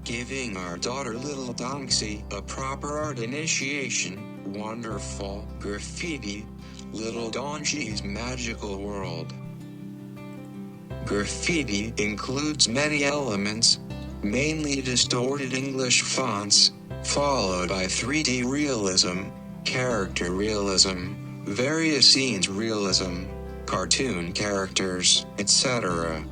giving our daughter little Dawnxi a proper art initiation. Wonderful Graffiti, little Dawnxi's magical world. Graffiti includes many elements, mainly distorted English fonts, followed by 3D realism, character realism, various scenes realism, cartoon characters, etc.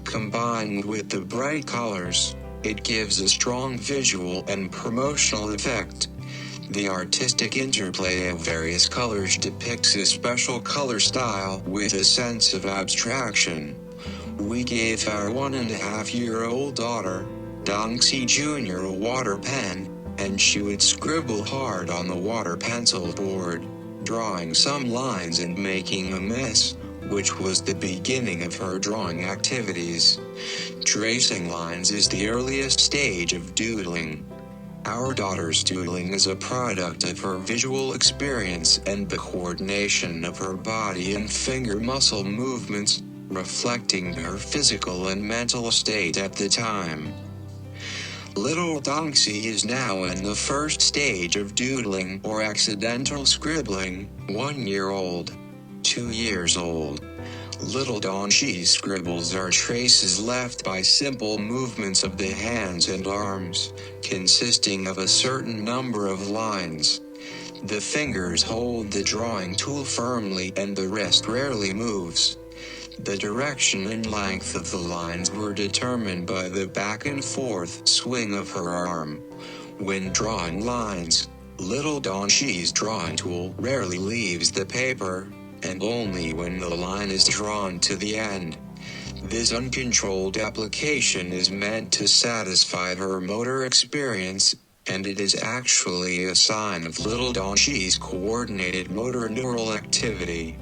Combined with the bright colors, it gives a strong visual and promotional effect. The artistic interplay of various colors depicts a special color style with a sense of abstraction. We gave our 1.5-year-old daughter, Dawnxi Jr. a water pen, and she would scribble hard on the water pencil board, drawing some lines and making a mess, which was the beginning of her drawing activities. Tracing lines is the earliest stage of doodling. Our daughter's doodling is a product of her visual experience and the coordination of her body and finger muscle movements, reflecting her physical and mental state at the time. Little Dawnxi is now in the first stage of doodling or accidental scribbling, 1 year old. 2 years old. Little Dawnxi's scribbles are traces left by simple movements of the hands and arms, consisting of a certain number of lines. The fingers hold the drawing tool firmly and the wrist rarely moves. The direction and length of the lines were determined by the back and forth swing of her arm. When drawing lines, little Dawnxi's drawing tool rarely leaves the paper, and only when the line is drawn to the end. This uncontrolled application is meant to satisfy her motor experience, and it is actually a sign of little Dawnxi's coordinated motor neural activity.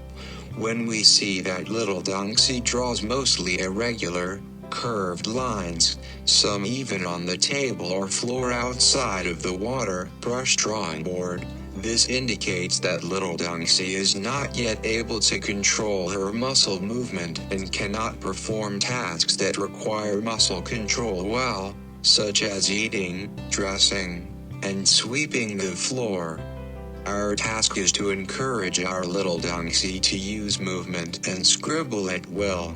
When we see that little Dawnxi draws mostly irregular, curved lines, some even on the table or floor outside of the water brush drawing board, this indicates that little Dawnxi is not yet able to control her muscle movement and cannot perform tasks that require muscle control well, such as eating, dressing, and sweeping the floor. Our task is to encourage our little Dawnxi to use movement and scribble at will.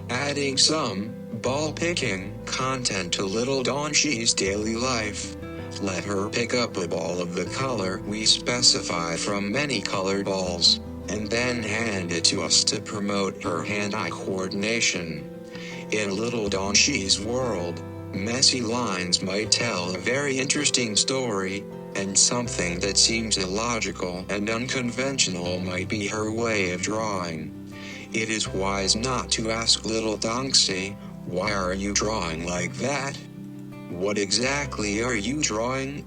Adding some ball-picking content to little Dawnxi's daily life. Let her pick up a ball of the color we specify from many colored balls, and then hand it to us to promote her hand-eye coordination. In little Dawnxi's world, messy lines might tell a very interesting story, and something that seems illogical and unconventional might be her way of drawing. It is wise not to ask little Dawnxi, "Why are you drawing like that? What exactly are you drawing?"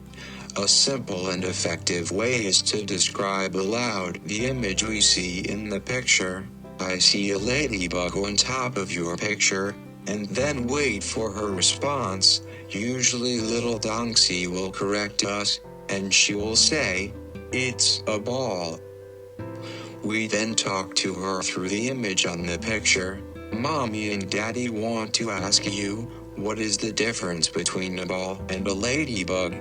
A simple and effective way is to describe aloud the image we see in the picture. "I see a ladybug on top of your picture," and then wait for her response. Usually little Dawnxi will correct us, and she will say, "It's a ball." We then talk to her through the image on the picture. "Mommy and Daddy want to ask you, what is the difference between a ball and a ladybug?"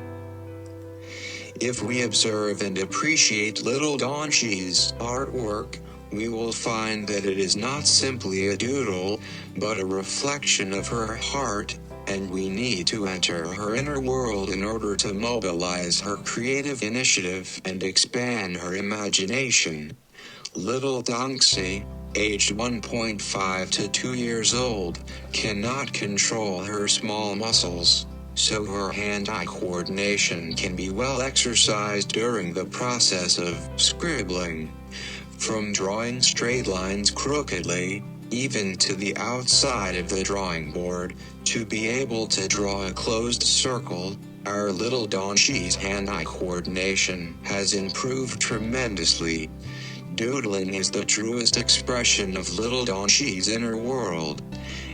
If we observe and appreciate little Dawnxi's artwork, we will find that it is not simply a doodle, but a reflection of her heart, and we need to enter her inner world in order to mobilize her creative initiative and expand her imagination. Little Dawnxi, aged 1.5 to 2 years old, cannot control her small muscles, so her hand-eye coordination can be well exercised during the process of scribbling. From drawing straight lines crookedly, even to the outside of the drawing board, to be able to draw a closed circle, our little Dawnxi's hand-eye coordination has improved tremendously. Doodling is the truest expression of little Dawnxi's inner world.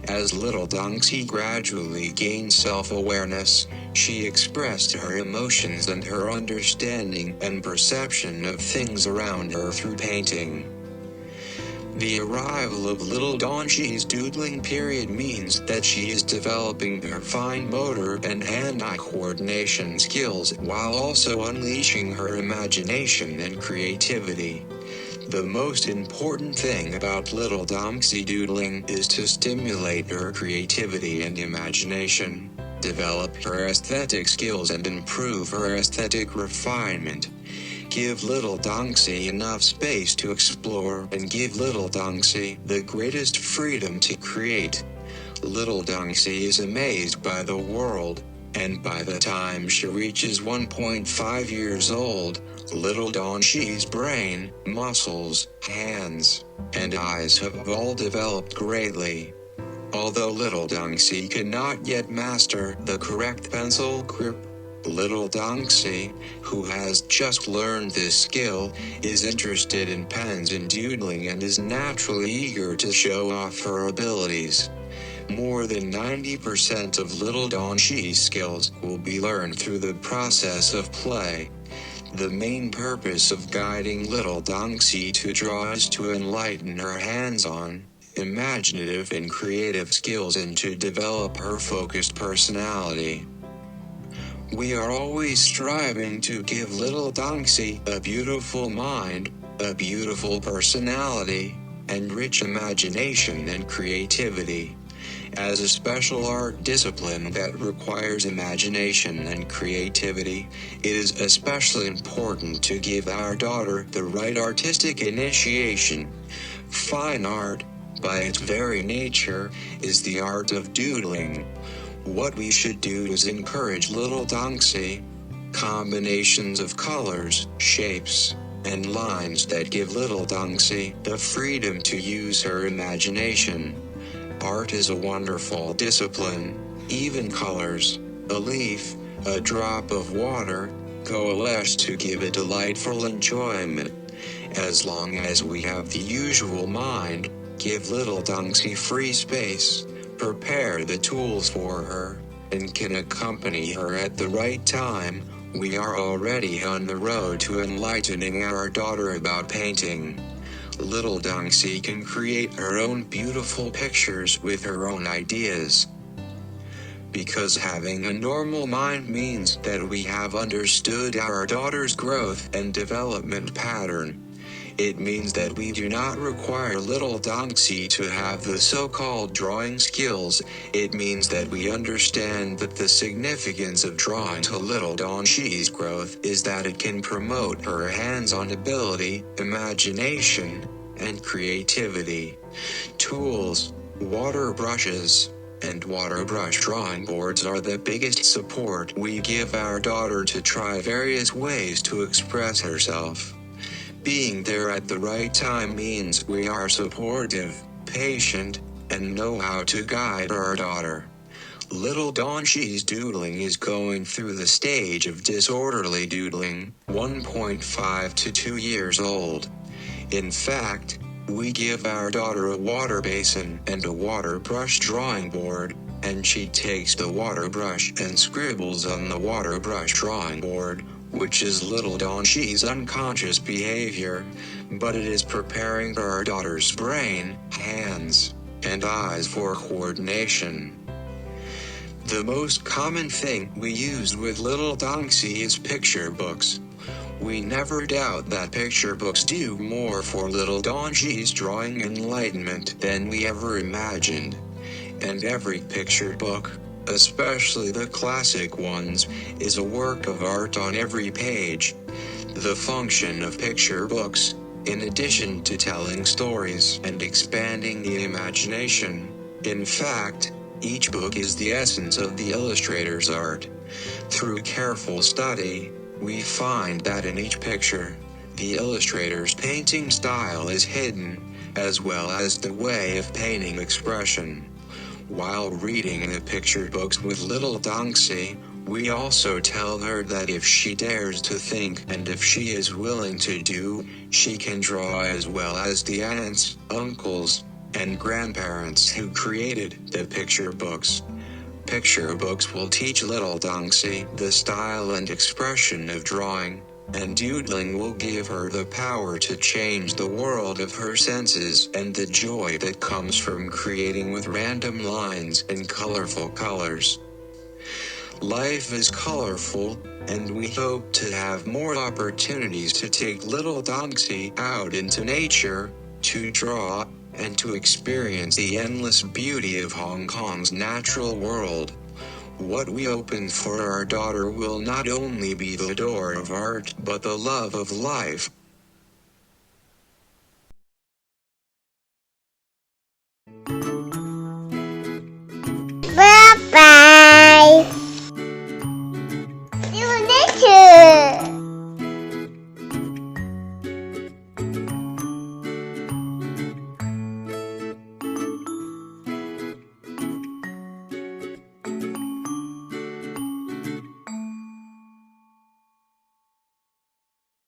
As little Dawnxi gradually gained self-awareness, she expressed her emotions and her understanding and perception of things around her through painting. The arrival of little Dawnxi's doodling period means that she is developing her fine motor and hand-eye coordination skills while also unleashing her imagination and creativity. The most important thing about little Dawnxi doodling is to stimulate her creativity and imagination, develop her aesthetic skills and improve her aesthetic refinement. Give little Dawnxi enough space to explore and give little Dawnxi the greatest freedom to create. Little Dawnxi is amazed by the world, and by the time she reaches 1.5 years old, little Dawnxi's brain, muscles, hands, and eyes have all developed greatly. Although little Dawnxi cannot yet master the correct pencil grip, little Dawnxi, who has just learned this skill, is interested in pens and doodling and is naturally eager to show off her abilities. More than 90% of little Dawnxi's skills will be learned through the process of play. The main purpose of guiding little Dawnxi to draw is to enlighten her hands-on, imaginative and creative skills and to develop her focused personality. We are always striving to give little Dawnxi a beautiful mind, a beautiful personality, and rich imagination and creativity. As a special art discipline that requires imagination and creativity, it is especially important to give our daughter the right artistic initiation. Fine art, by its very nature, is the art of doodling. What we should do is encourage little Dawnxi combinations of colors, shapes, and lines that give little Dawnxi the freedom to use her imagination. Art is a wonderful discipline. Even colors, a leaf, a drop of water, coalesce to give a delightful enjoyment. As long as we have the usual mind, give little Dawnxi free space, prepare the tools for her, and can accompany her at the right time, we are already on the road to enlightening our daughter about painting. Little Dawnxi can create her own beautiful pictures with her own ideas. Because having a normal mind means that we have understood our daughter's growth and development pattern. It means that we do not require little Dawnxi to have the so-called drawing skills. It means that we understand that the significance of drawing to little Dawnxi's growth is that it can promote her hands-on ability, imagination, and creativity. Tools, water brushes, and water brush drawing boards are the biggest support we give our daughter to try various ways to express herself. Being there at the right time means we are supportive, patient, and know how to guide our daughter. Little Dawnxi's doodling is going through the stage of disorderly doodling, 1.5 to 2 years old. In fact, we give our daughter a water basin and a water brush drawing board, and she takes the water brush and scribbles on the water brush drawing board, which is little Dawnxi's unconscious behavior, but it is preparing our daughter's brain, hands, and eyes for coordination. The most common thing we use with little Dawnxi is picture books. We never doubt that picture books do more for little Dawnxi's drawing enlightenment than we ever imagined. And every picture book, especially the classic ones, is a work of art on every page. The function of picture books, in addition to telling stories and expanding the imagination, in fact, each book is the essence of the illustrator's art. Through careful study, we find that in each picture, the illustrator's painting style is hidden, as well as the way of painting expression. While reading the picture books with little Dawnxi, we also tell her that if she dares to think and if she is willing to do, she can draw as well as the aunts, uncles, and grandparents who created the picture books. Picture books will teach little Dawnxi the style and expression of drawing. and doodling will give her the power to change the world of her senses and the joy that comes from creating with random lines and colorful colors. Life is colorful, and we hope to have more opportunities to take little Dawnxi out into nature, to draw, and to experience the endless beauty of Hong Kong's natural world. What we open for our daughter will not only be the door of art but the love of life,